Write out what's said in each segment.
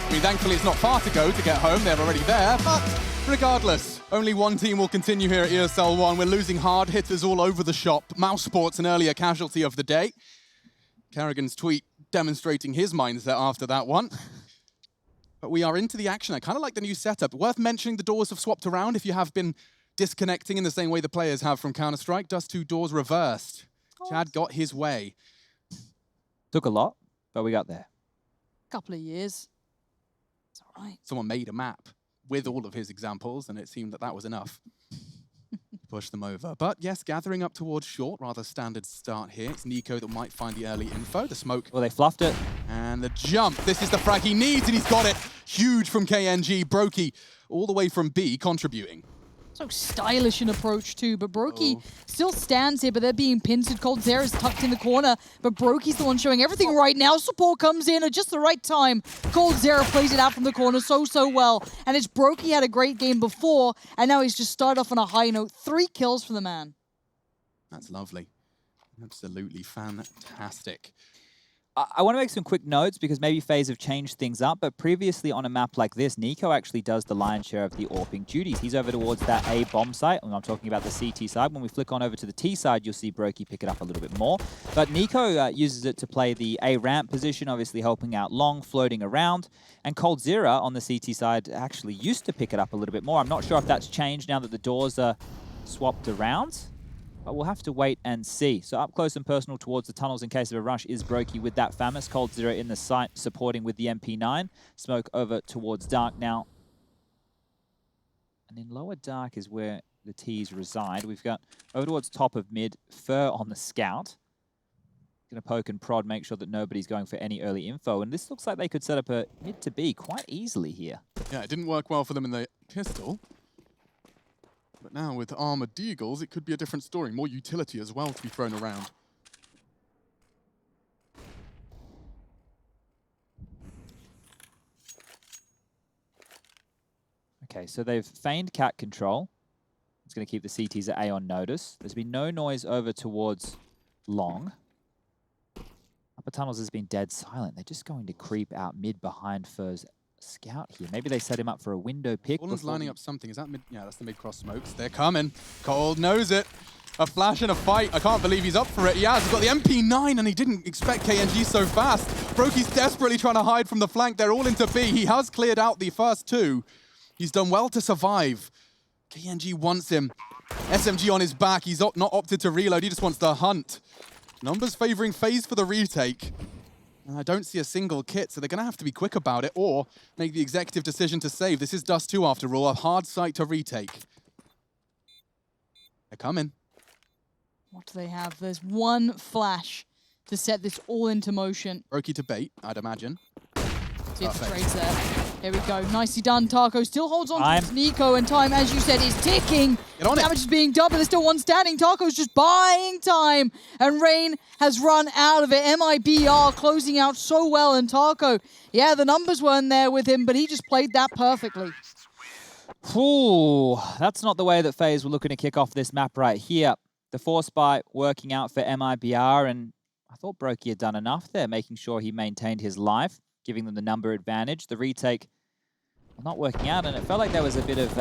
I mean, thankfully it's not far to go to get home. They're already there, but regardless, only one team will continue here at ESL One. We're losing hard hitters all over the shop. Mouse Sports, an earlier casualty of the day. Kerrigan's tweet demonstrating his mindset after that one. But we are into the action. I kind of like the new setup. Worth mentioning, the doors have swapped around if you have been disconnecting in the same way the players have from Counter-Strike. Dust2 doors reversed. Chad got his way. Took a lot, but we got there. Couple of years. It's all right. Someone made a map with all of his examples, and it seemed that that was enough to push them over. But yes, gathering up towards short, rather standard start here. It's Nico that might find the early info. The smoke. Well, they fluffed it. And the jump. This is the frag he needs, and he's got it. Huge from KNG. Brokey all the way from B contributing. So stylish an approach too, but Brokey still stands here, but they're being pincered. coldzera's tucked in the corner, but Brokey's the one showing everything right now. Support comes in at just the right time. coldzera plays it out from the corner so well. And it's Brokey had a great game before, and now he's just started off on a high note. 3 kills for the man. That's lovely. Absolutely fantastic. I want to make some quick notes because maybe FaZe have changed things up, but previously on a map like this, Nico actually does the lion's share of the AWPing duties. He's over towards that A bomb site, and I'm talking about the CT side. When we flick on over to the T side, you'll see Brokey pick it up a little bit more. But Nico uses it to play the A ramp position, obviously helping out long, floating around. And coldzera on the CT side actually used to pick it up a little bit more. I'm not sure if that's changed now that the doors are swapped around. But we'll have to wait and see. So up close and personal towards the tunnels in case of a rush is Brokey with that Famous. coldzera in the site supporting with the MP9. Smoke over towards Dark now. And in lower Dark is where the T's reside. We've got over towards top of mid, Fur on the scout. Going to poke and prod, make sure that nobody's going for any early info. And this looks like they could set up a mid to B quite easily here. Yeah, it didn't work well for them in the pistol. But now with armored deagles, it could be a different story. More utility as well to be thrown around. Okay, so they've feigned cat control. It's going to keep the CTs at A on notice. There's been no noise over towards long. Upper tunnels has been dead silent. They're just going to creep out mid behind Fur's scout here. Maybe they set him up for a window pick. Fallen's lining up something. Is that mid? Yeah, that's the mid-cross smokes. They're coming. Cold knows it. A flash and a fight. I can't believe he's up for it. He has. He's got the MP9 and he didn't expect KNG so fast. Brokey's desperately trying to hide from the flank. They're all into B. He has cleared out the first 2. He's done well to survive. KNG wants him. SMG on his back. He's not opted to reload. He just wants to hunt. Numbers favoring FaZe for the retake. I don't see a single kit, so they're going to have to be quick about it or make the executive decision to save. This is Dust2 after all, a hard site to retake. They're coming. What do they have? There's one flash to set this all into motion. Brokey to bait, I'd imagine. See if the trade's there. Here we go. Nicely done. Taco still holds on to Nico, and time, as you said, is ticking. Get on Damage is being done, but there's still one standing. Taco's just buying time, and Rain has run out of it. MIBR closing out so well, and Taco, yeah, the numbers weren't there with him, but he just played that perfectly. Ooh, that's not the way that FaZe were looking to kick off this map right here. The force bite working out for MIBR, and I thought Brokey had done enough there, making sure he maintained his life, giving them the number advantage. The retake not working out, and it felt like there was a bit of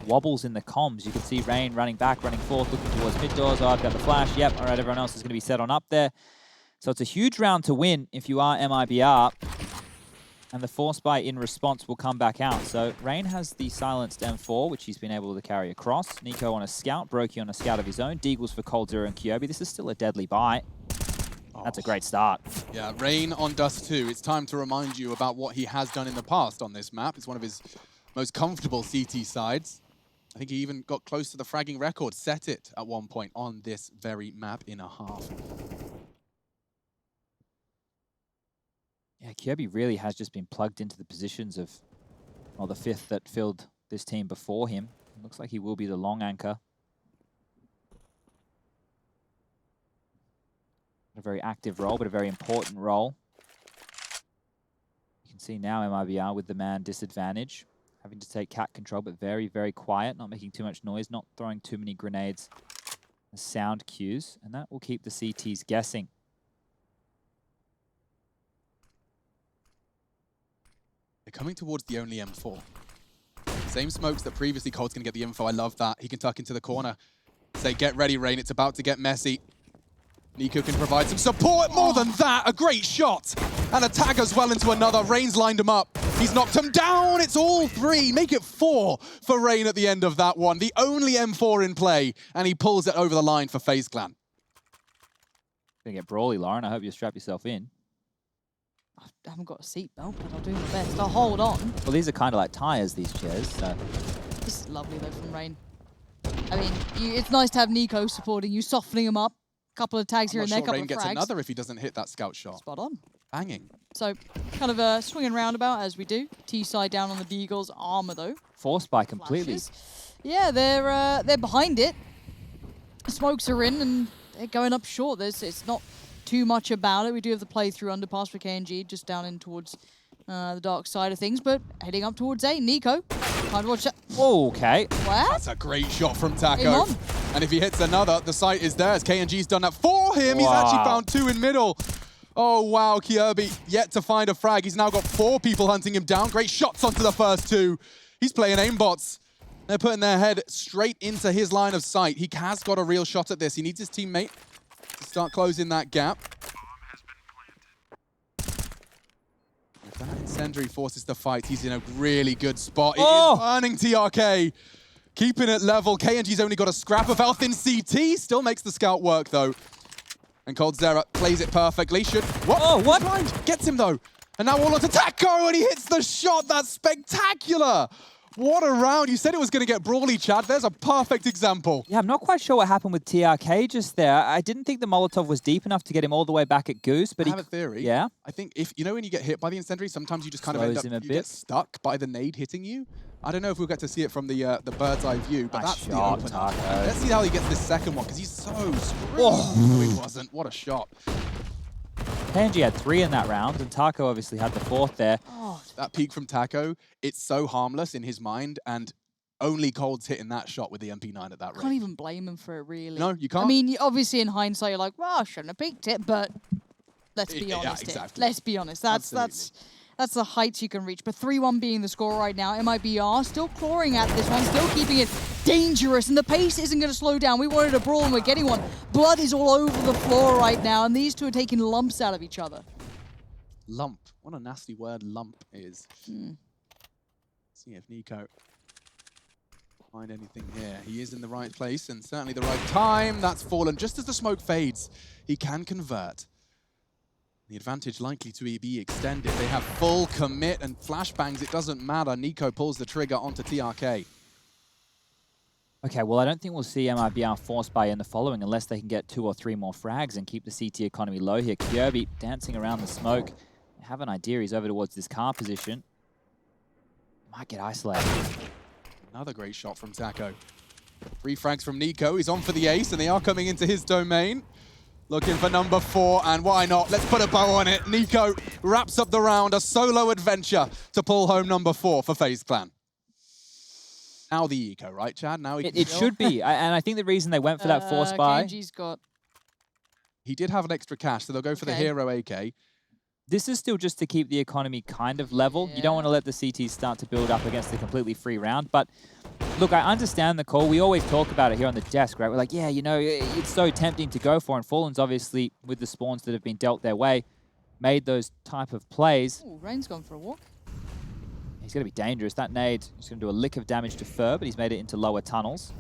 wobbles in the comms. You could see Rain running back, running forth, looking towards mid doors. Oh, I've got the flash. Yep, all right, everyone else is going to be set on up there. So it's a huge round to win if you are MIBR, and the force bite in response will come back out. So Rain has the silenced M4, which he's been able to carry across. Nico on a scout, Brokey on a scout of his own. Deagles for coldzera and Kyobi. This is still a deadly bite. That's a great start. Yeah, Rain on Dust2. It's time to remind you about what he has done in the past on this map. It's one of his most comfortable CT sides. I think he even got close to the fragging record, set it at one point on this very map in a half. Yeah, Kyobi really has just been plugged into the positions of, well, the 5th that filled this team before him. It looks like he will be the long anchor. A very active role, but a very important role. You can see now MIBR with the man disadvantage, having to take cat control, but very, very quiet, not making too much noise, not throwing too many grenades the sound cues, and that will keep the CTs guessing. They're coming towards the only M4. Same smokes that previously Cold's going to get the info. I love that. He can tuck into the corner. Say, get ready, Rain. It's about to get messy. Nico can provide some support. More than that, a great shot. And a tag as well into another. Rain's lined him up. He's knocked him down. It's all 3. Make it 4 for Rain at the end of that one. The only M4 in play. And he pulls it over the line for FaZe Clan. Gonna get brawly, Lauren. I hope you strap yourself in. I haven't got a seatbelt, but I'll do my best. I'll hold on. Well, these are kind of like tires, these chairs. So. This is lovely, though, from Rain. I mean, it's nice to have Nico supporting you, softening him up. Couple of tags here and there, couple Rain of gets frags. Another if he doesn't hit that scout shot. Spot on. Banging. So, kind of a swinging roundabout as we do. T-side down on the Deagle's armor, though. Forced by completely. Flashes. Yeah, they're behind it. Smokes are in, and they're going up short. It's not too much about it. We do have the playthrough underpass for KNG, just down in towards the dark side of things, but heading up towards A. Nico, trying to watch that. Oh, okay. What? That's a great shot from Aim Taco. on. And if he hits another, the sight is theirs. KNG's done that for him. He's actually found 2 in middle. Oh, wow. Kirby yet to find a frag. He's now got 4 people hunting him down. Great shots onto the first 2. He's playing aimbots. They're putting their head straight into his line of sight. He has got a real shot at this. He needs his teammate to start closing that gap. If that incendiary forces the fight, he's in a really good spot. It is burning TRK. Keeping it level. KNG's only got a scrap of health in CT. Still makes the scout work, though. And coldzera plays it perfectly. Should... What? Oh, what? Blind. Gets him, though. And now all onto Taco, and he hits the shot. That's spectacular. What a round. You said it was going to get brawly, Chad. There's a perfect example. Yeah, I'm not quite sure what happened with TRK just there. I didn't think the Molotov was deep enough to get him all the way back at Goose, but I have a theory. Yeah? I think if, you know when you get hit by the incendiary, sometimes you just kind of Slows end him up, a you get bit. stuck by the nade hitting you. I don't know if we'll get to see it from the bird's eye view, but Nice that's shot, the opener. Taco. Let's see how he gets this second one, because he's so screwed. Oh. No, he wasn't. What a shot. KNG had 3 in that round, and Taco obviously had the 4th there. Oh, That peek from Taco, it's so harmless in his mind, and only Cold's hitting that shot with the MP9 at that rate. can't even blame him for it, really. No, you can't. I mean, obviously in hindsight, you're like, well, I shouldn't have peeked it, but let's be Yeah, honest here. exactly. Let's be honest. That's the heights you can reach. But 3-1 being the score right now. MIBR still clawing at this one, still keeping it dangerous, and the pace isn't going to slow down. We wanted a brawl, and we're getting one. Blood is all over the floor right now, and these two are taking lumps out of each other. Lump. What a nasty word lump is. See if Nico find anything here. He is in the right place and certainly the right time. That's fallen just as the smoke fades. He can convert. The advantage likely to be extended. They have full commit and flashbangs. It doesn't matter. Nico pulls the trigger onto TRK. Okay, well, I don't think we'll see MIBR forced by in the following unless they can get 2 or 3 more frags and keep the CT economy low here. Kirby dancing around the smoke. I have an idea. He's over towards this car position. Might get isolated. Another great shot from Taco. 3 frags from Nico. He's on for the ace, and they are coming into his domain. Looking for number 4, and why not? Let's put a bow on it. Nico wraps up the round, a solo adventure to pull home number 4 for FaZe Clan. Now the eco, right, Chad? Now It should be, and I think the reason they went for that force buy... KNG's got... He did have an extra cash, so they'll go for the hero AK. This is still just to keep the economy kind of level. You don't want to let the CTs start to build up against a completely free round. But look, I understand the call. We always talk about it here on the desk, right? We're like, yeah, you know, it's so tempting to go for. And Fallen's obviously, with the spawns that have been dealt their way, made those type of plays. Ooh, Rain's gone for a walk. He's going to be dangerous. That nade is going to do a lick of damage to Fur, but he's made it into lower tunnels.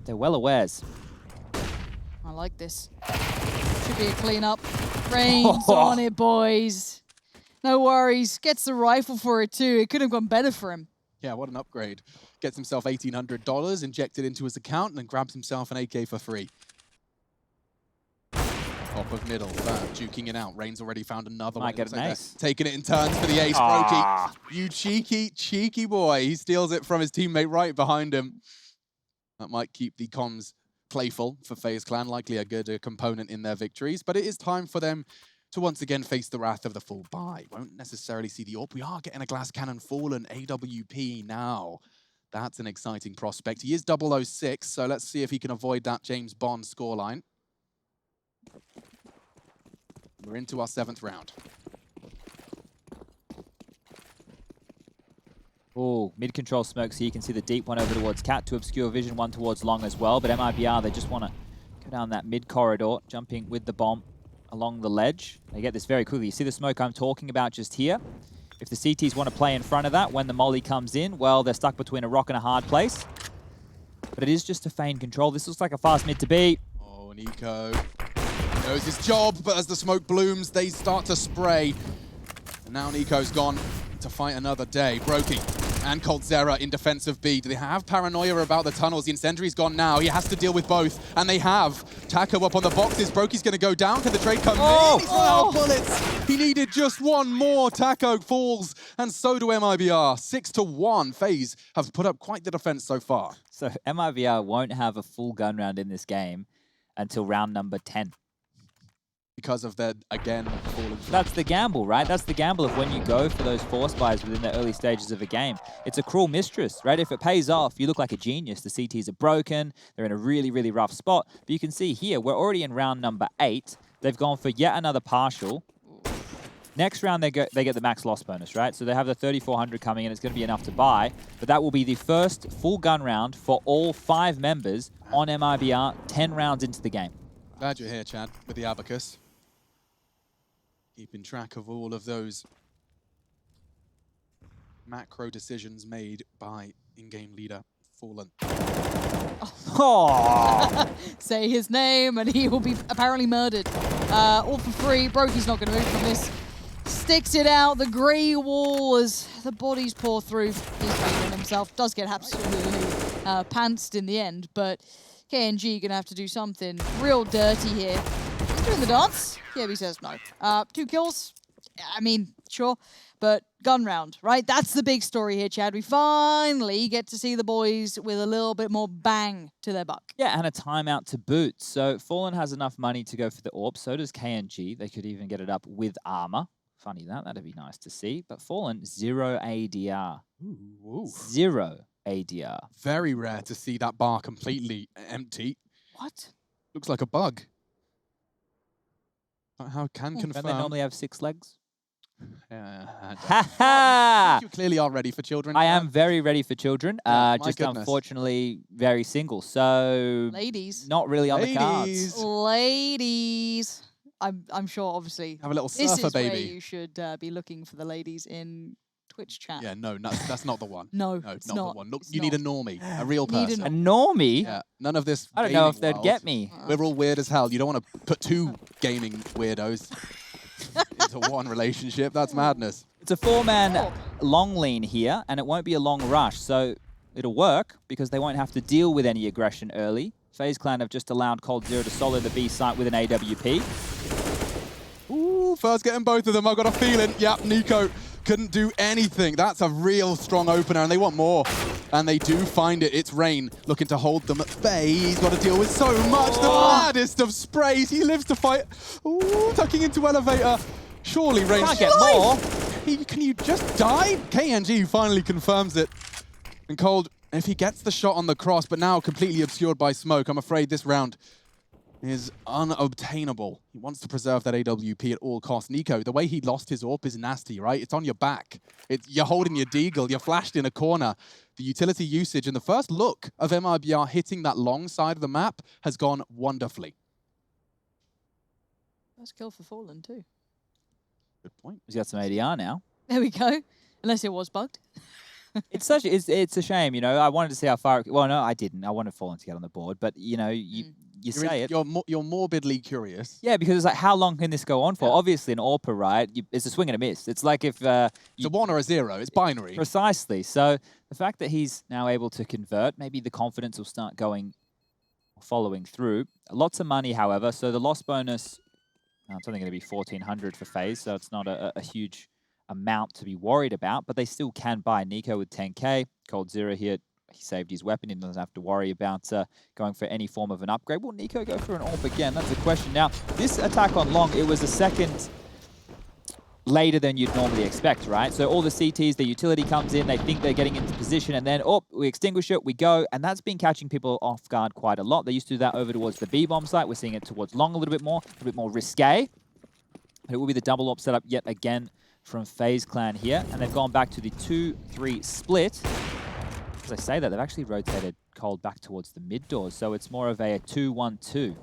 They're well awares. I like this. Should be a clean-up. Rain's on it, boys. No worries. Gets the rifle for it, too. It could have gone better for him. Yeah, what an upgrade. Gets himself $1,800 injected into his account and then grabs himself an AK for free. Top of middle, juking it out. Rain's already found another one. Might get an ace. Taking it in turns for the ace. Brokey, you cheeky boy. He steals it from his teammate right behind him. That might keep the comms playful for FaZe Clan, likely a good component in their victories, but it is time for them to once again face the wrath of the full buy. Won't necessarily see the AWP. We are getting a glass cannon Fallen AWP now. That's an exciting prospect. He is 006, so let's see if he can avoid that James Bond scoreline. We're into our 7th round. Oh, mid-control smokes here. You can see the deep one over towards Cat to obscure vision, one towards long as well. But MIBR, they just want to go down that mid-corridor, jumping with the bomb along the ledge. They get this very quickly. You see the smoke I'm talking about just here? If the CTs want to play in front of that when the molly comes in, well, they're stuck between a rock and a hard place. But it is just a feign control. This looks like a fast mid to be. Oh, Nico knows his job, but as the smoke blooms, they start to spray. And now Nico's gone to fight another day. Brokey and coldzera in defensive B. Do they have paranoia about the tunnels? The incendiary's gone now. He has to deal with both, and they have. Taco up on the boxes. Brokey's going to go down. Can the trade come in? He's run out of bullets. He needed just one more. Taco falls, and so do MIBR. 6-1. FaZe have put up quite the defense so far. So MIBR won't have a full gun round in this game until round number 10. Because of their, again, falling. That's the gamble, right? That's the gamble of when you go for those force buys within the early stages of a game. It's a cruel mistress, right? If it pays off, you look like a genius. The CTs are broken. They're in a really, really rough spot. But you can see here, we're already in round number 8. They've gone for yet another partial. Next round, they get the max loss bonus, right? So they have the 3,400 coming in. It's going to be enough to buy. But that will be the first full gun round for all 5 members on MIBR 10 rounds into the game. Glad you're here, Chad, with the abacus. Keeping track of all of those macro decisions made by in-game leader Fallen. Oh. Say his name and he will be apparently murdered. All for free. Brokey's not going to move from this. Sticks it out. The grey wall as the bodies pour through. He's feeling himself. Does get absolutely pantsed in the end, but KNG going to have to do something real dirty here. He's doing the dance. Yeah, he says no. 2 kills. I mean, sure. But gun round, right? That's the big story here, Chad. We finally get to see the boys with a little bit more bang to their buck. Yeah, and a timeout to boot. So Fallen has enough money to go for the AWP. So does KNG. They could even get it up with armor. Funny that. That'd be nice to see. But Fallen, 0 ADR. Ooh. 0 ADR. Very rare to see that bar completely empty. What? Looks like a bug. How can confirm? Don't they normally have 6 legs? Ha ha! You clearly are ready for children. I am very ready for children. Just goodness. unfortunately very single. So Ladies. not really on the cards. Ladies. I'm sure, obviously. Have a little This surfer is baby. where you should be looking for the ladies in Twitch chat. Yeah, no, that's not the one. No, No, it's not the not. one. Look, It's you need a not. normie, a real Need a person. A normie? Yeah, none of this. I don't know if gaming they'd world. get me. We're all weird as hell. You don't want to put 2 gaming weirdos into one relationship. That's madness. It's a 4-man long lean here, and it won't be a long rush. So it'll work because they won't have to deal with any aggression early. FaZe Clan have just allowed coldzera to solo the B site with an AWP. Ooh, first getting both of them. I've got a feeling. Yep, Nico couldn't do anything. That's a real strong opener, and they want more. And they do find it. It's Rain looking to hold them at bay. He's got to deal with so much. The maddest of sprays. He lives to fight. Ooh, tucking into elevator. Surely Rain Can't get more. Can you just die? KNG finally confirms it. And Cold, if he gets the shot on the cross, but now completely obscured by smoke, I'm afraid this round is unobtainable. He wants to preserve that AWP at all costs. Nico, the way he lost his AWP is nasty, right? It's on your back. You're holding your deagle. You're flashed in a corner. The utility usage and the first look of MIBR hitting that long side of the map has gone wonderfully. First kill for Fallen, too. Good point. He's got some ADR now. There we go. Unless it was bugged. It's a shame, you know. I wanted to see how far. Well, no, I didn't. I wanted Fallen to get on the board, but you know, you say it. You're morbidly curious. Yeah, because it's like, how long can this go on for? Yeah. Obviously, an AWPer, right? it's a swing and a miss. It's like if it's a 1 or a 0. It's binary. Precisely. So the fact that he's now able to convert, maybe the confidence will start following through. Lots of money, however. So the loss bonus, it's only going to be 1,400 for FaZe, so it's not a huge amount to be worried about, but they still can buy. Nico with 10k, coldzera here, he saved his weapon, he doesn't have to worry about going for any form of an upgrade. Will Nico go for an AWP again? That's the question. Now, this attack on long, it was a second later than you'd normally expect, right? So all the CTs, the utility comes in, they think they're getting into position, and then, oh, we extinguish it, we go, and that's been catching people off guard quite a lot. They used to do that over towards the B-bomb site. We're seeing it towards long a little bit more risque. But it will be the double op setup yet again from FaZe Clan here, and they've gone back to the 2-3 split. As I say that, they've actually rotated Cold back towards the mid doors, so it's more of a 2-1-2.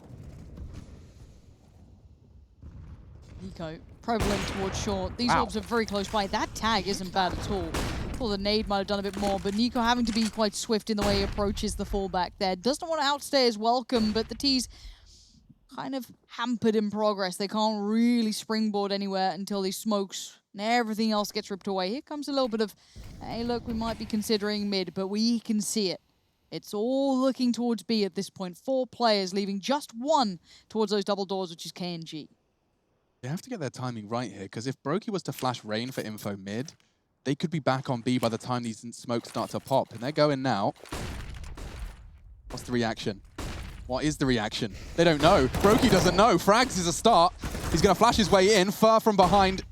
Nico, prevalent towards short. These orbs are very close by. That tag isn't bad at all. I thought the nade might have done a bit more, but Nico having to be quite swift in the way he approaches the fallback there. Doesn't want to outstay his welcome, but the T's kind of hampered in progress. They can't really springboard anywhere until these smokes and everything else gets ripped away. Here comes a little bit of, hey, look, we might be considering mid, but we can see it. It's all looking towards B at this point. 4 players, leaving just 1 towards those double doors, which is KNG. They have to get their timing right here, because if Brokey was to flash Rain for info mid, they could be back on B by the time these smokes start to pop. And they're going now. What's the reaction? What is the reaction? They don't know. Brokey doesn't know. Frags is a start. He's going to flash his way in, far from behind.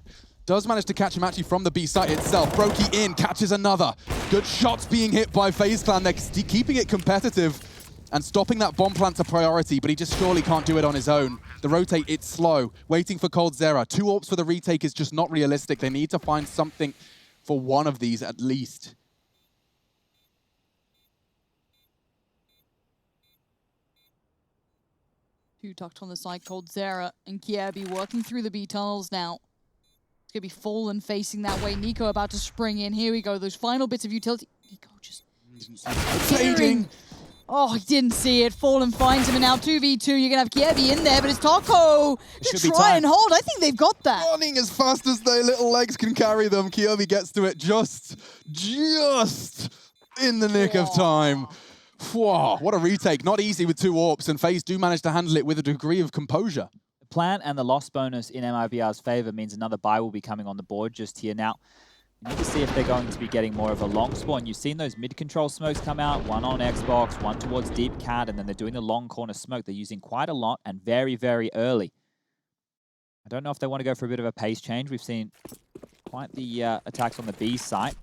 Does manage to catch him actually from the B site itself. Brokey in, catches another. Good shots being hit by FaZe Clan. They're keeping it competitive and stopping that bomb plant's a priority, but he just surely can't do it on his own. The rotate, it's slow. Waiting for coldzera. 2 AWPs for the retake is just not realistic. They need to find something for one of these at least. Two tucked on the side, coldzera and Kiebi working through the B tunnels now. It's going to be Fallen facing that way. Nico about to spring in. Here we go. Those final bits of utility. Nico just fading. Oh, he didn't see it. Fallen finds him, and now 2v2. You're going to have Kiebi in there, but it's Taco to try and hold. I think they've got that. Running as fast as their little legs can carry them. Kiebi gets to it just in the nick of time. Whoa, what a retake. Not easy with 2 AWPs, and FaZe do manage to handle it with a degree of composure. The plant and the loss bonus in MIBR's favor means another buy will be coming on the board just here now. You need to see if they're going to be getting more of a long spawn. You've seen those mid-control smokes come out, one on Xbox, one towards Deep Cat, and then they're doing the long corner smoke. They're using quite a lot and very, very early. I don't know if they want to go for a bit of a pace change. We've seen quite the attacks on the B site.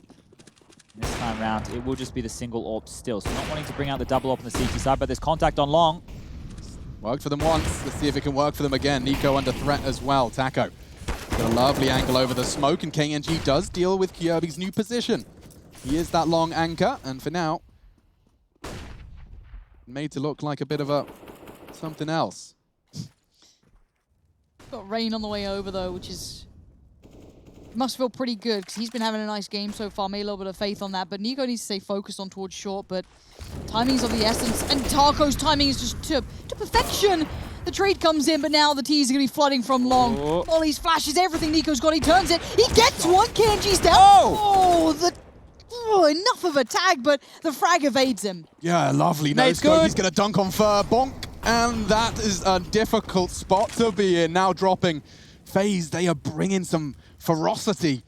This time round, it will just be the single AWP still. So not wanting to bring out the double AWP on the CT side, but there's contact on long. Worked for them once. Let's see if it can work for them again. Nico under threat as well. Taco got a lovely angle over the smoke, and KNG does deal with Kiebi's new position. He is that long anchor, and for now, made to look like a bit of a something else. Got Rain on the way over, though, which is... must feel pretty good, because he's been having a nice game so far. Made a little bit of faith on that, but Nico needs to stay focused on towards short, but timing's of the essence, and Taco's timing is just to perfection. The trade comes in, but now the T's are going to be flooding from long. All these flashes, everything Nico's got, he turns it. He gets one, KNG's down. Enough of a tag, but the frag evades him. Yeah, lovely. No scope. He's going to dunk on Fur. Bonk. And that is a difficult spot to be in. Now dropping. FaZe, they are bringing some ferocity.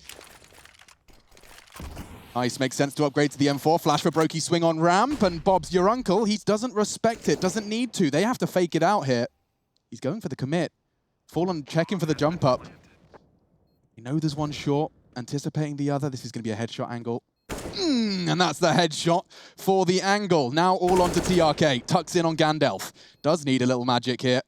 Nice, makes sense to upgrade to the M4. Flash for Brokey, swing on ramp, and Bob's your uncle. He doesn't respect it, doesn't need to. They have to fake it out here. He's going for the commit. Fallen checking for the jump up. You know there's one short, anticipating the other. This is going to be a headshot angle. And that's the headshot for the angle. Now all onto TRK. Tucks in on Gandalf. Does need a little magic here.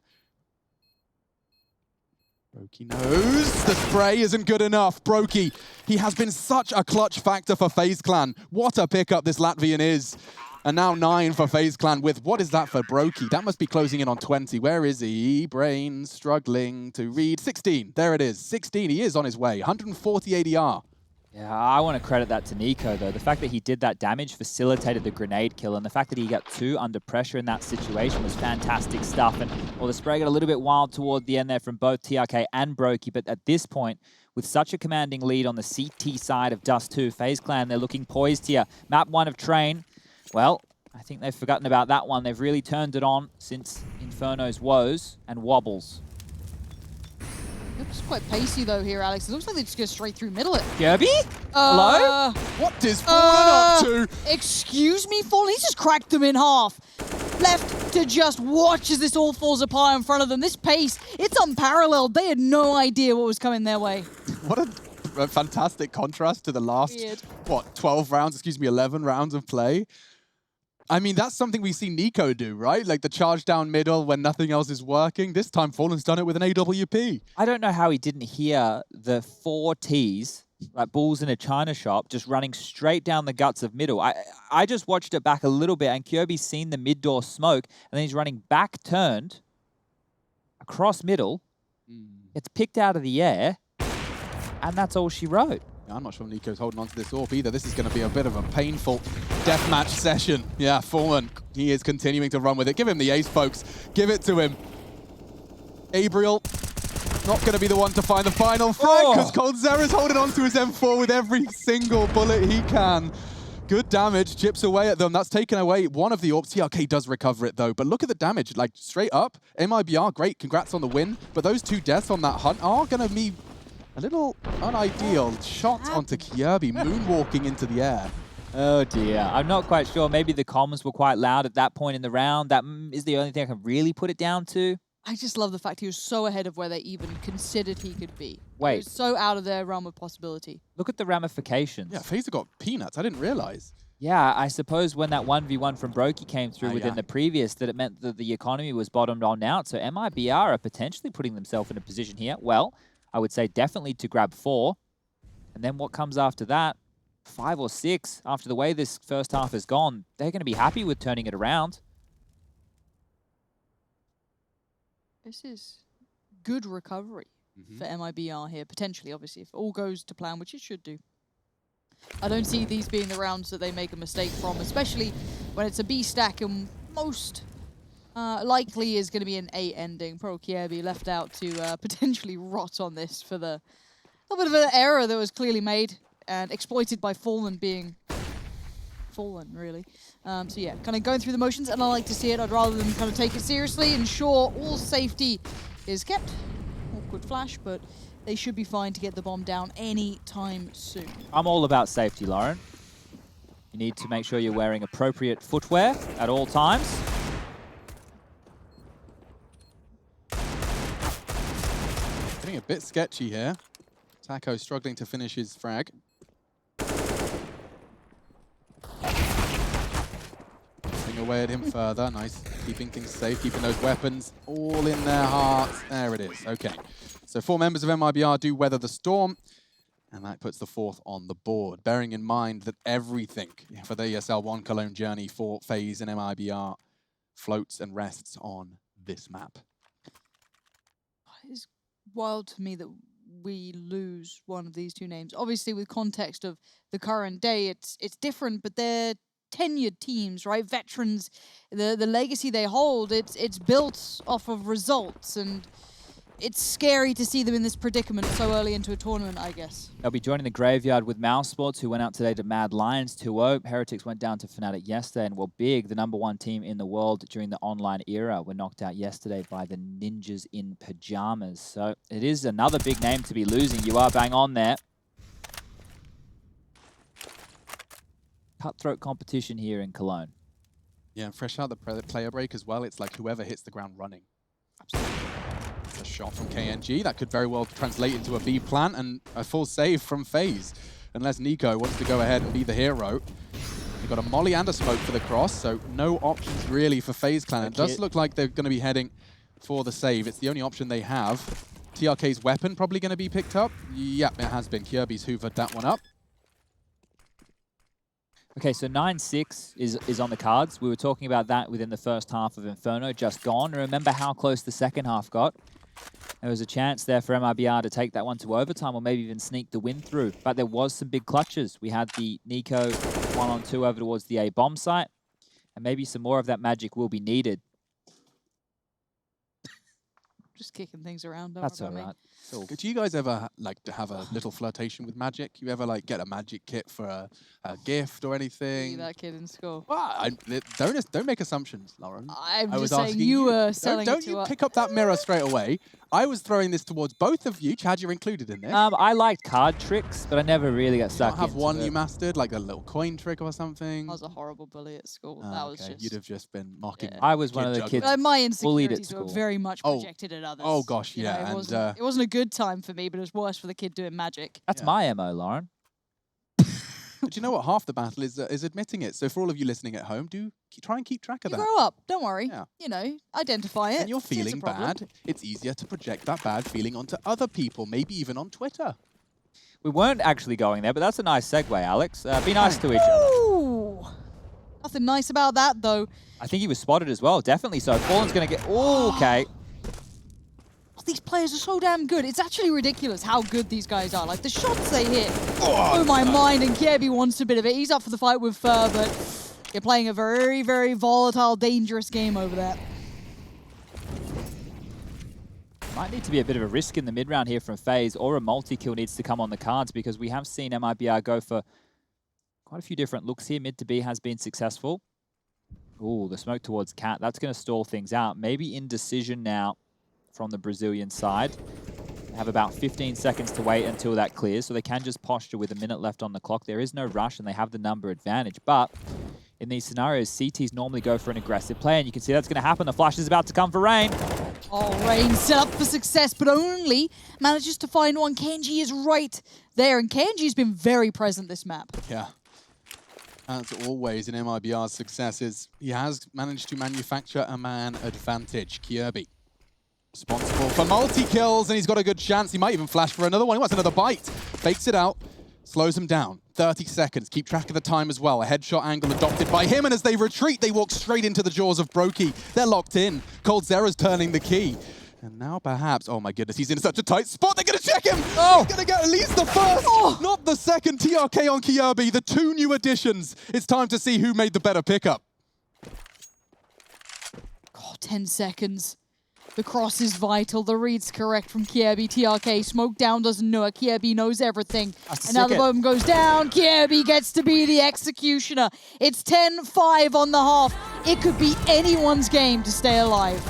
Brokey knows the spray isn't good enough. Brokey, he has been such a clutch factor for FaZe Clan. What a pickup this Latvian is. And now 9 for FaZe Clan with, what is that for Brokey? That must be closing in on 20. Where is he? Brain struggling to read. 16, there it is. 16, he is on his way. 140 ADR. Yeah, I want to credit that to Nico, though. The fact that he did that damage facilitated the grenade kill, and the fact that he got 2 under pressure in that situation was fantastic stuff. And well, the spray got a little bit wild toward the end there from both TRK and Brokey, but at this point, with such a commanding lead on the CT side of Dust2, FaZe Clan, they're looking poised here. Map 1 of Train, well, I think they've forgotten about that one. They've really turned it on since Inferno's woes and wobbles. Looks quite pacey though here, Alex. It looks like they just go straight through middle it. Kirby? Hello? What is Fallen up to? Excuse me, Fallen? He's just cracked them in half. left to just watch as this all falls apart in front of them. This pace, it's unparalleled. They had no idea what was coming their way. What a fantastic contrast to the last, Weird. what, 12 rounds, excuse me, 11 rounds of play. I mean, that's something we see Nico do, right? Like the charge down middle when nothing else is working. This time, Fallen's done it with an AWP. I don't know how he didn't hear the 4 Ts, like bulls in a china shop, just running straight down the guts of middle. I just watched it back a little bit, and Kyobi's seen the mid-door smoke, and then he's running back turned across middle. It's picked out of the air, and that's all she wrote. Yeah, I'm not sure Nico's holding on to this AWP either. This is going to be a bit of a painful deathmatch session. Yeah, Fallen, he is continuing to run with it. Give him the ace, folks. Give it to him. Gabriel, not going to be the one to find the final frag because coldzera's holding on to his M4 with every single bullet he can. Good damage, chips away at them. That's taken away one of the AWPs. TRK does recover it though, but look at the damage. Like straight up, MIBR, great, congrats on the win. But those 2 deaths on that hunt are going to be a little unideal. Shot onto Kyobi, moonwalking into the air. Oh dear, I'm not quite sure. Maybe the comms were quite loud at that point in the round. That is the only thing I can really put it down to. I just love the fact he was so ahead of where they even considered he could be. Wait. He was so out of their realm of possibility. Look at the ramifications. Yeah, FaZe got peanuts. I didn't realize. Yeah, I suppose when that 1v1 from Brokey came through within the previous, that it meant that the economy was bottomed on out. So MIBR are potentially putting themselves in a position here. Well, I would say definitely to grab 4. And then what comes after that? 5 or 6. After the way this first half has gone, they're going to be happy with turning it around. This is good recovery for MIBR here, potentially, obviously, if all goes to plan, which it should do. I don't see these being the rounds that they make a mistake from, especially when it's a B stack and most likely is going to be an A ending. Pro Kyobi left out to potentially rot on this for the little bit of an error that was clearly made and exploited by Fallen being Fallen, really. So yeah, kind of going through the motions, and I like to see it. I'd rather than kind of take it seriously, ensure all safety is kept. Awkward flash, but they should be fine to get the bomb down any time soon. I'm all about safety, Lauren. You need to make sure you're wearing appropriate footwear at all times. Getting a bit sketchy here. Taco struggling to finish his frag. Putting away at him further. Nice. Keeping things safe, keeping those weapons all in their hearts. There it is. Okay. So 4 members of MIBR do weather the storm, and that puts the 4th on the board. Bearing in mind that everything for the ESL One Cologne journey for FaZe and MIBR floats and rests on this map. It's wild to me that we lose one of these 2 names. Obviously, with context of the current day, it's different, but they're tenured teams, right? Veterans, the legacy they hold, it's built off of results, and it's scary to see them in this predicament so early into a tournament, I guess. They'll be joining the graveyard with Mouse Sports, who went out today to Mad Lions 2-0. Heretics went down to Fnatic yesterday, and were big, the #1 team in the world during the online era, were knocked out yesterday by the Ninjas in Pajamas. So it is another big name to be losing. You are bang on there. Cutthroat competition here in Cologne. Yeah, fresh out the player break as well. It's like whoever hits the ground running. Absolutely. It's a shot from KNG. That could very well translate into a B plant and a full save from FaZe. Unless Nico wants to go ahead and be the hero. They've got a molly and a smoke for the cross, so no options really for FaZe Clan. It does look like they're going to be heading for the save. It's the only option they have. TRK's weapon probably going to be picked up. Yep, it has been. Kyobi's hoovered that one up. Okay, so 9-6 is on the cards. We were talking about that within the first half of Inferno, just gone. Remember how close the second half got. There was a chance there for MIBR to take that one to overtime or maybe even sneak the win through. But there was some big clutches. We had the Nico 1-on-2 over towards the A bomb site. And maybe some more of that magic will be needed. Just kicking things around. That's all right. So, do you guys ever like to have a little flirtation with magic? You ever like get a magic kit for a gift or anything? See that kid in school. Well, don't make assumptions, Lauren. I'm I was just saying asking you were selling Don't it to you us. pick up that mirror straight away. I was throwing this towards both of you. Chad, you're included in this. I liked card tricks, but I never really got You stuck don't have into one it. you mastered, like a little coin trick or something? I was a horrible bully at school. Oh, that was okay. just... You'd have just been mocking. Yeah. I was one of the juggling. kids my bullied at insecurities were school. very much Oh. projected at others. Oh, gosh, You know, yeah, and, it wasn't a good time for me, but it was worse for the kid doing magic. That's Yeah. my MO, Lauren. But you know what? Half the battle is admitting it. So for all of you listening at home, try and keep track of You that. grow up, don't worry. Yeah. You know, identify it. When you're See it's a feeling problem. bad, it's easier to project that bad feeling onto other people, maybe even on Twitter. We weren't actually going there, but that's a nice segue, Alex. Be nice to each other. Ooh. Nothing nice about that, though. I think he was spotted as well, definitely so. Fallen's going to get... Oh, okay. These players are so damn good. It's actually ridiculous how good these guys are. Like, the shots they hit blow my mind, and Kirby wants a bit of it. He's up for the fight with Fur, but you're playing a very, very volatile, dangerous game over there. Might need to be a bit of a risk in the mid-round here from FaZe, or a multi-kill needs to come on the cards, because we have seen MIBR go for quite a few different looks here. Mid to B has been successful. Ooh, the smoke towards Cat. That's going to stall things out. Maybe indecision now from the Brazilian side. They have about 15 seconds to wait until that clears, so they can just posture with a minute left on the clock. There is no rush, and they have the number advantage. But in these scenarios, CTs normally go for an aggressive play, and you can see that's going to happen. The flash is about to come for Rain. Oh, Rain set up for success, but only manages to find one. Kenji is right there, and Kenji's been very present this map. Yeah. As always in MIBR's success is he has managed to manufacture a man advantage. Kirby, responsible for multi-kills, and he's got a good chance. He might even flash for another one. He wants another bite. Fakes it out, slows him down. 30 seconds. Keep track of the time as well. A headshot angle adopted by him, and as they retreat, they walk straight into the jaws of Brokey. They're locked in. coldzera's turning the key. And now perhaps, oh my goodness, he's in such a tight spot, they're going to check him! Oh! He's going to get at least the first, not the second. TRK on Kirby, the two new additions. It's time to see who made the better pickup. Oh, 10 seconds. The cross is vital. The read's correct from Kirby. TRK, smoke down, doesn't know it. Kirby knows everything. And now the bomb goes down. Kirby gets to be the executioner. It's 10-5 on the half. It could be anyone's game to stay alive.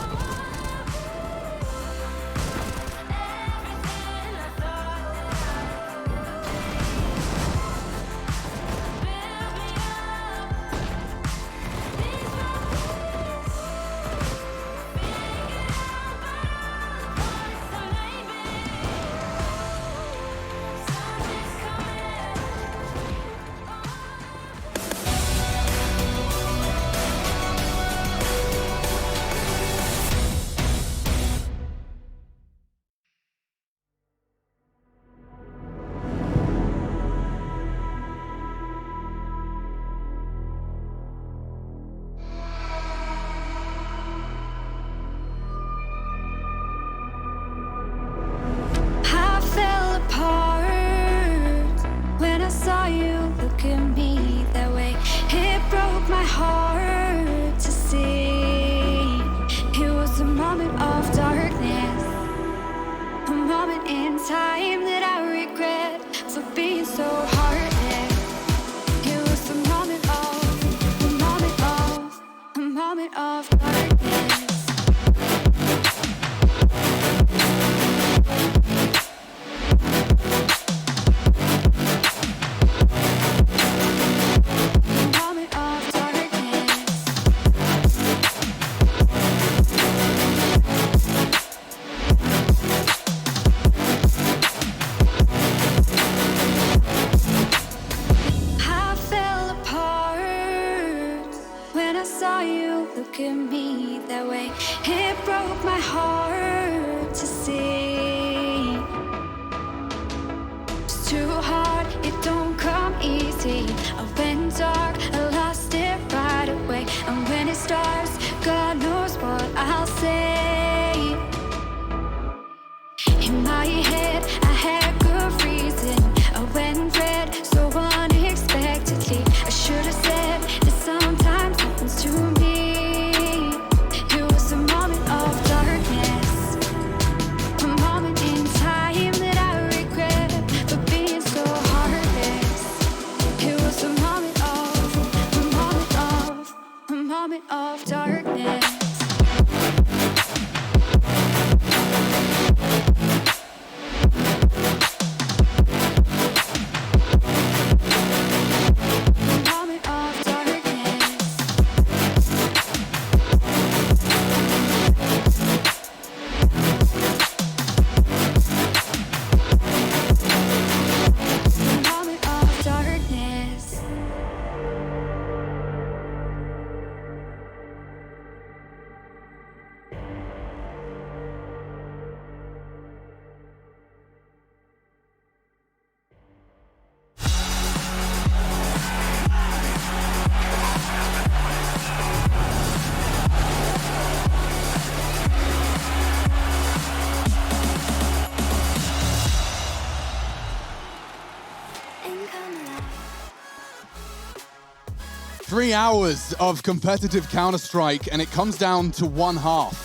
3 hours of competitive Counter-Strike, and it comes down to one half.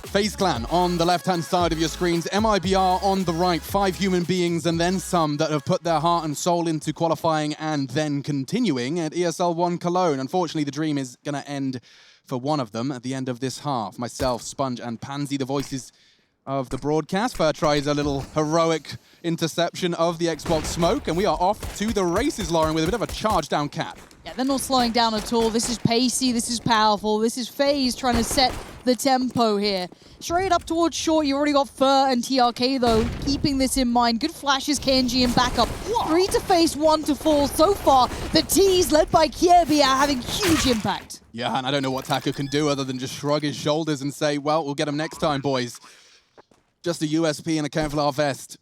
FaZe Clan on the left-hand side of your screens, MIBR on the right, 5 human beings and then some that have put their heart and soul into qualifying and then continuing at ESL One Cologne. Unfortunately, the dream is going to end for one of them at the end of this half. Myself, Sponge, and Pansy, the voices of the broadcast. Fer tries a little heroic interception of the Xbox smoke, and we are off to the races, Lauren, with a bit of a charge-down cap. Yeah, they're not slowing down at all. This is pacey, this is powerful, this is FaZe trying to set the tempo here. Straight up towards short, you already got Fer and TRK though, keeping this in mind. Good flashes, KNG in backup. 3 to face, 1 to fall. So far, the T's led by Kiebi are having huge impact. Yeah, and I don't know what Taco can do other than just shrug his shoulders and say, well, we'll get him next time, boys. Just a USP and a Kevlar vest.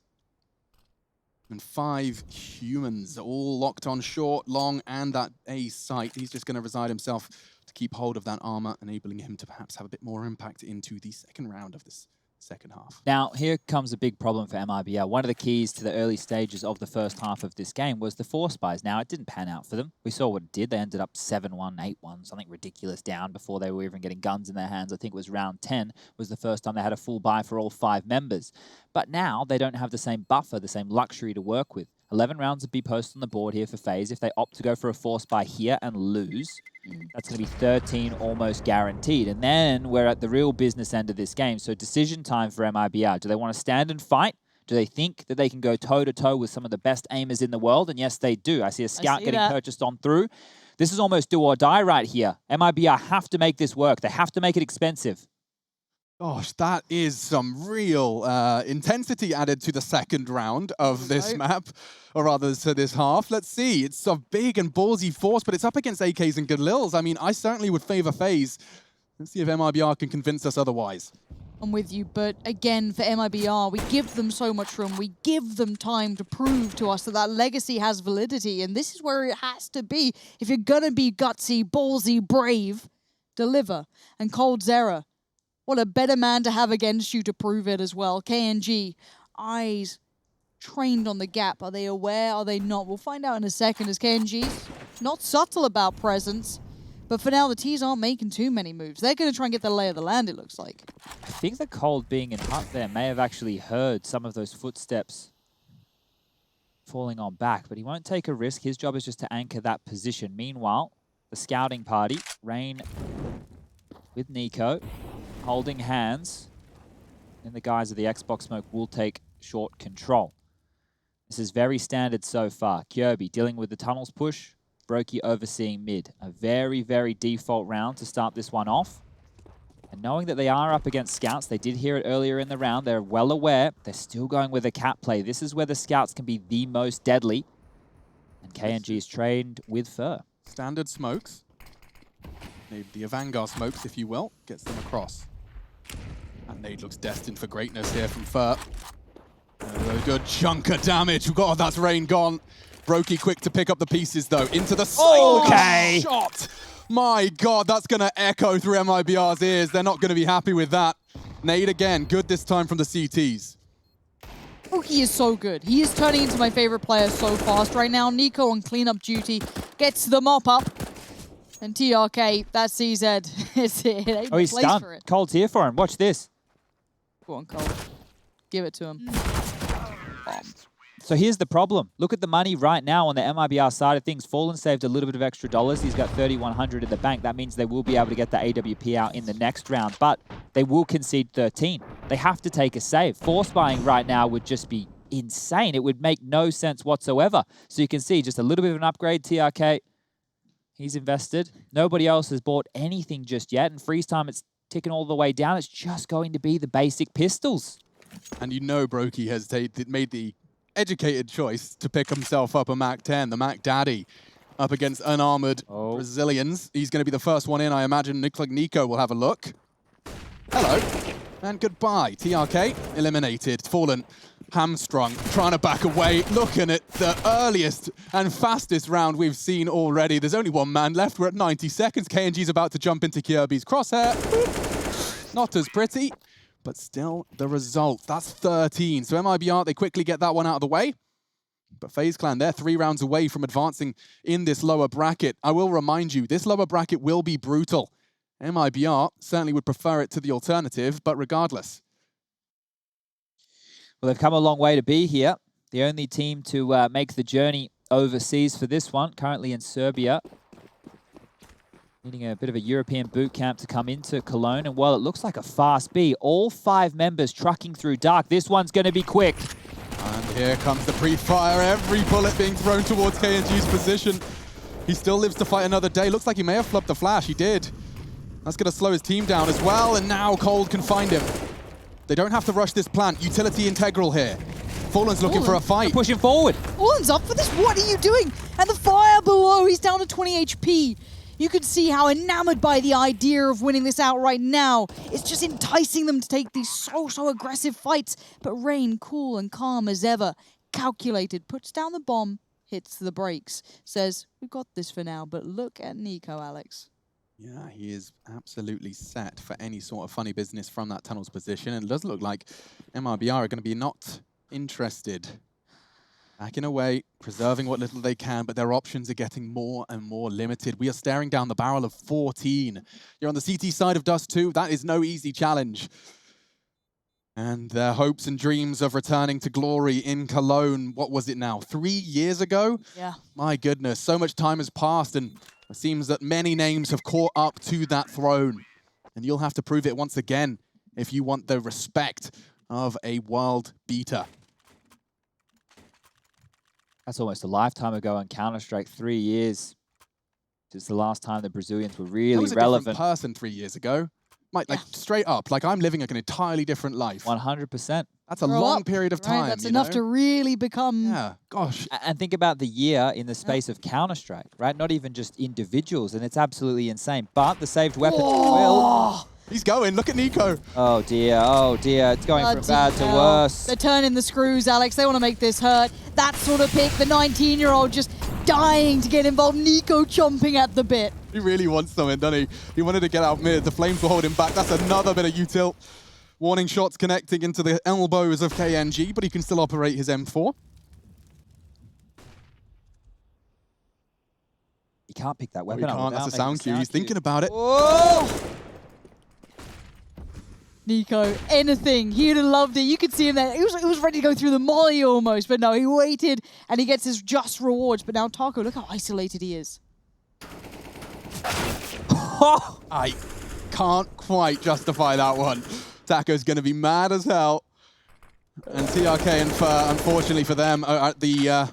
And 5 humans all locked on short, long, and that A site. He's just going to reside himself to keep hold of that armor, enabling him to perhaps have a bit more impact into the second round of this second half. Now, here comes a big problem for MIBR. One of the keys to the early stages of the first half of this game was the force buys. Now, it didn't pan out for them. We saw what it did. They ended up 7-1, 8-1, something ridiculous down before they were even getting guns in their hands. I think it was round 10 was the first time they had a full buy for all 5 members. But now, they don't have the same buffer, the same luxury to work with. 11 rounds would be posted on the board here for FaZe. If they opt to go for a force buy here and lose, that's going to be 13 almost guaranteed. And then we're at the real business end of this game. So decision time for MIBR. Do they want to stand and fight? Do they think that they can go toe-to-toe with some of the best aimers in the world? And yes, they do. I see a scout getting purchased on through. This is almost do or die right here. MIBR have to make this work. They have to make it expensive. Gosh, that is some real intensity added to the second round of this map, or rather to this half. Let's see, it's a big and ballsy force, but it's up against AKs and Galils. I mean, I certainly would favor FaZe. Let's see if MIBR can convince us otherwise. I'm with you, but again, for MIBR, we give them so much room. We give them time to prove to us that that legacy has validity, and this is where it has to be. If you're gonna be gutsy, ballsy, brave, deliver. And coldzera, what a better man to have against you to prove it as well. KNG, eyes trained on the gap. Are they aware? Are they not? We'll find out in a second as KNG's not subtle about presence. But for now, the T's aren't making too many moves. They're going to try and get the lay of the land, it looks like. I think the Cold being in hut there may have actually heard some of those footsteps falling on back, but he won't take a risk. His job is just to anchor that position. Meanwhile, the scouting party, Rain with Nico, holding hands in the guise of the Xbox smoke, will take short control. This is very standard so far. Kirby dealing with the tunnels push, Brokey overseeing mid. A very, very default round to start this one off. And knowing that they are up against scouts, they did hear it earlier in the round, they're well aware, they're still going with a cap play. This is where the scouts can be the most deadly. And KNG is trained with Fer. Standard smokes. Maybe the Vanguard smokes, if you will, gets them across. And Nade looks destined for greatness here from Fer. A good chunk of damage. God, that's Rain gone. Brokey quick to pick up the pieces, though. Into the side. Okay. Shot. My God, that's going to echo through MIBR's ears. They're not going to be happy with that. Nade again. Good this time from the CTs. Brokey is so good. He is turning into my favorite player so fast right now. Nico on cleanup duty gets the mop up. And TRK, that's CZ. Oh, he's stunned. Cold's here for him. Watch this. Go on, Cold. Give it to him. So here's the problem. Look at the money right now on the MIBR side of things. Fallen saved a little bit of extra dollars. He's got 3,100 in the bank. That means they will be able to get the AWP out in the next round, but they will concede 13. They have to take a save. Force buying right now would just be insane. It would make no sense whatsoever. So you can see just a little bit of an upgrade. TRK, he's invested. Nobody else has bought anything just yet. And freeze time, it's ticking all the way down. It's just going to be the basic pistols. And you know Brokey has made the educated choice to pick himself up a Mac 10, the Mac Daddy, up against unarmored Brazilians. He's going to be the first one in, I imagine. Looks like Nico will have a look. Hello. And goodbye. TRK eliminated. Fallen hamstrung, trying to back away. Looking at the earliest and fastest round we've seen already. There's only one man left. We're at 90 seconds. KNG's about to jump into Kirby's crosshair. Not as pretty. But still, the result, that's 13. So MIBR, they quickly get that one out of the way. But FaZe Clan, they're 3 rounds away from advancing in this lower bracket. I will remind you, this lower bracket will be brutal. MIBR certainly would prefer it to the alternative, but regardless. Well, they've come a long way to be here. The only team to make the journey overseas for this one, currently in Serbia. Needing a bit of a European boot camp to come into Cologne. And while it looks like a fast B, all 5 members trucking through dark. This one's going to be quick. And here comes the pre-fire. Every bullet being thrown towards KNG's position. He still lives to fight another day. Looks like he may have flubbed the flash. He did. That's going to slow his team down as well. And now Cold can find him. They don't have to rush this plant. Utility integral here. Fallen's looking for a fight. Pushing forward. Fallen's up for this. What are you doing? And the fire below. He's down to 20 HP. You can see how enamored by the idea of winning this out right now. It's just enticing them to take these so aggressive fights. But Rain, cool and calm as ever, calculated, puts down the bomb, hits the brakes, says, we've got this for now, but look at Nico, Alex. Yeah, he is absolutely set for any sort of funny business from that tunnel's position. And it does look like MIBR are going to be not interested. Backing away, preserving what little they can, but their options are getting more and more limited. We are staring down the barrel of 14. You're on the CT side of Dust2. That is no easy challenge. And their hopes and dreams of returning to glory in Cologne, what was it now, 3 years ago? Yeah. My goodness, so much time has passed, and it seems that many names have caught up to that throne. And you'll have to prove it once again if you want the respect of a world beater. That's almost a lifetime ago on Counter-Strike, 3 years. It's the last time the Brazilians were really I was a relevant. different person 3 years ago. Like straight up, like I'm living like an entirely different life. 100%. That's a long period of time. Right? That's enough to really become... Yeah, gosh. And think about the year in the space of Counter-Strike, right? Not even just individuals, and it's absolutely insane. But the saved weapons will... He's going, look at Nico. Oh dear, it's going from bad to worse. They're turning the screws, Alex. They want to make this hurt. That sort of pick, the 19-year-old just dying to get involved. Nico chomping at the bit. He really wants something, doesn't he? He wanted to get out mid. The flames will hold him back. That's another bit of util. Warning shots connecting into the elbows of KNG, but he can still operate his M4. He can't pick that weapon He up. can't. That's a sound cue. He's cue. thinking about it. Whoa! Nico, anything. He'd have loved it. You could see him there. He was ready to go through the molly almost, but no, he waited and he gets his just rewards. But now Taco, look how isolated he is. I can't quite justify that one. Taco's going to be mad as hell. And TRK and Fur, unfortunately for them, are at the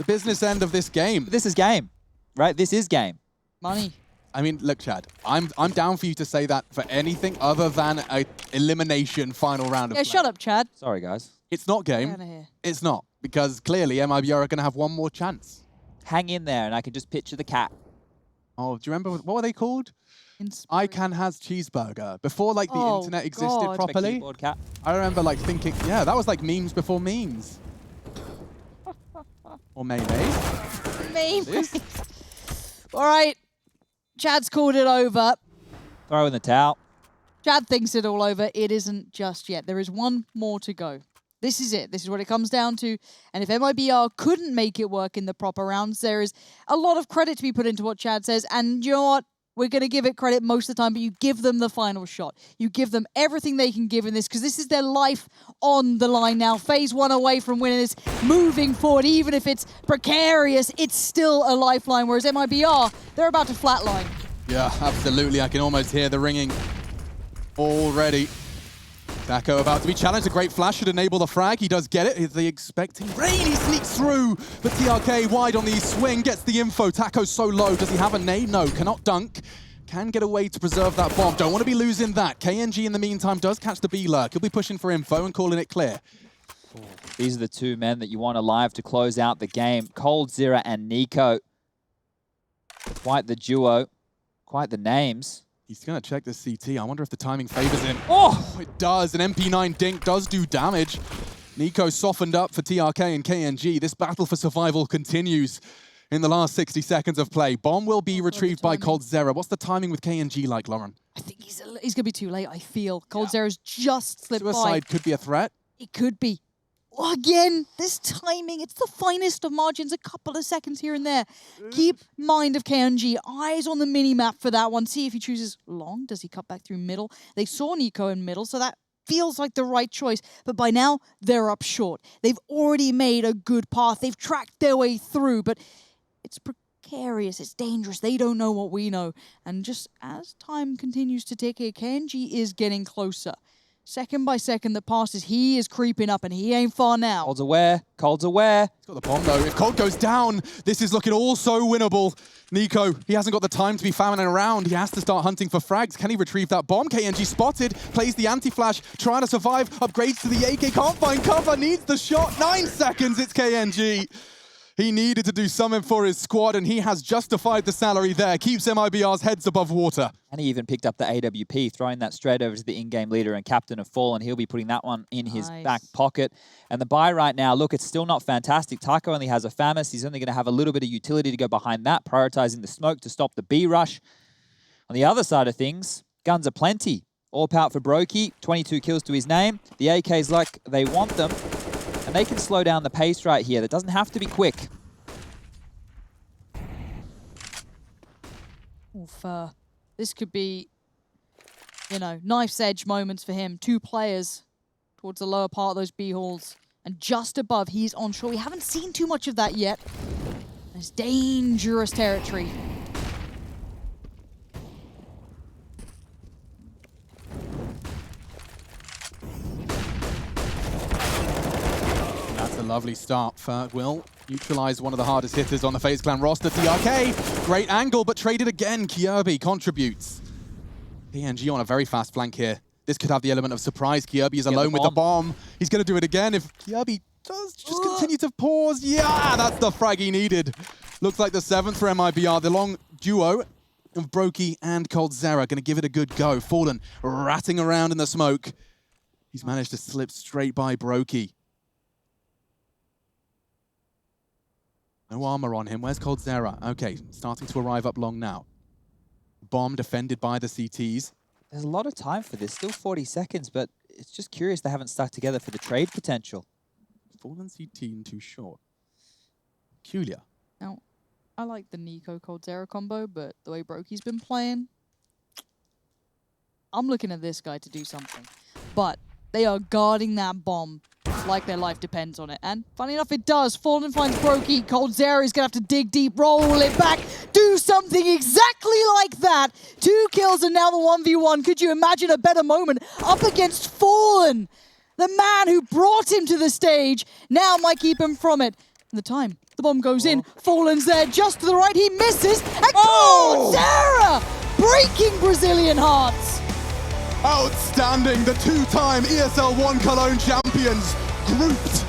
business end of this game. This is game, right? This is game. Money. I mean, look, Chad, I'm down for you to say that for anything other than an elimination final round of play. Shut up, Chad. Sorry, guys. It's not Get game. out of here. It's not, because clearly MIBR are going to have one more chance. Hang in there, and I can just picture the cat. Oh, do you remember, what were they called? ICANN has cheeseburger. Before, like, the internet existed God. properly. Keyboard cat. I remember, like, thinking, yeah, that was like memes before memes. Or mayonnaise. Maybe. All right. Chad's called it over. Throw in the towel. Chad thinks it all over. It isn't just yet. There is one more to go. This is it. This is what it comes down to. And if MIBR couldn't make it work in the proper rounds, there is a lot of credit to be put into what Chad says. And you know what? We're going to give it credit most of the time, but you give them the final shot. You give them everything they can give in this, because this is their life on the line now. FaZe 1 away from winning this, moving forward. Even if it's precarious, it's still a lifeline, whereas MIBR, they're about to flatline. Yeah, absolutely. I can almost hear the ringing already. Taco about to be challenged. A great flash should enable the frag. He does get it. Is he expecting? Rain, he sneaks through. But TRK wide on the swing, gets the info. Taco's so low. Does he have a nade? No, cannot dunk. Can get away to preserve that bomb. Don't want to be losing that. KNG in the meantime does catch the B-lurk. He'll be pushing for info and calling it clear. These are the two men that you want alive to close out the game. coldzera and Nico. Quite the duo. Quite the names. He's going to check the CT. I wonder if the timing favors him. Oh! It does. An MP9 dink does do damage. Nico softened up for TRK and KNG. This battle for survival continues in the last 60 seconds of play. Bomb will be retrieved by coldzera. What's the timing with KNG like, Lauren? I think he's going to be too late, I feel. coldzera's just slipped by. Suicide could be a threat. It could be. Again, this timing, it's the finest of margins, a couple of seconds here and there. Keep mind of KNG, eyes on the mini-map for that one. See if he chooses long. Does he cut back through middle? They saw Nico in middle, so that feels like the right choice. But by now, they're up short. They've already made a good path. They've tracked their way through, but it's precarious, it's dangerous. They don't know what we know. And just as time continues to tick here, KNG is getting closer. Second by second that passes, he is creeping up, and he ain't far now. Cold's aware. Cold's aware. He's got the bomb, though. If Cold goes down, this is looking all so winnable. Nico, he hasn't got the time to be famine around. He has to start hunting for frags. Can he retrieve that bomb? KNG spotted, plays the anti-flash, trying to survive, upgrades to the AK, can't find cover, needs the shot. 9 seconds, it's KNG. He needed to do something for his squad, and he has justified the salary there. Keeps MIBR's heads above water. And he even picked up the AWP, throwing that straight over to the in-game leader and captain of Fallen. He'll be putting that one in his back pocket. And the buy right now, look, it's still not fantastic. Taiko only has a FAMAS. He's only going to have a little bit of utility to go behind that, prioritizing the smoke to stop the B rush. On the other side of things, guns are plenty. All out for Brokey, 22 kills to his name. The AK's like they want them. And they can slow down the pace right here. That doesn't have to be quick. Oof, this could be, you know, knife's edge moments for him. 2 players towards the lower part of those B halls. And just above, he's onshore. We haven't seen too much of that yet. It's dangerous territory. That's a lovely start. Ferg will neutralize one of the hardest hitters on the FaZe Clan roster. TRK, great angle, but traded again. Kjaerbye contributes. PNG on a very fast flank here. This could have the element of surprise. Kjaerbye is alone with the bomb. He's going to do it again if Kjaerbye does just continue to pause. Yeah, that's the frag he needed. Looks like the 7th for MIBR. The long duo of Brokey and coldzera going to give it a good go. Fallen ratting around in the smoke. He's managed to slip straight by Brokey. No armor on him. Where's coldzera? Okay, starting to arrive up long now. Bomb defended by the CTs. There's a lot of time for this. Still 40 seconds, but it's just curious they haven't stuck together for the trade potential. Fallen CT and too short. Peculiar. Now, I like the Nico coldzera combo, but the way Brokey's been playing, I'm looking at this guy to do something. But they are guarding that bomb like their life depends on it. And funny enough, it does. Fallen finds Brokey. coldzera is going to have to dig deep, roll it back, do something exactly like that. 2 kills and now the 1v1. Could you imagine a better moment up against Fallen? The man who brought him to the stage now might keep him from it. And the time, the bomb goes in. Fallen's there just to the right. He misses. And coldzera breaking Brazilian hearts. Outstanding, the 2-time ESL One Cologne champions grouped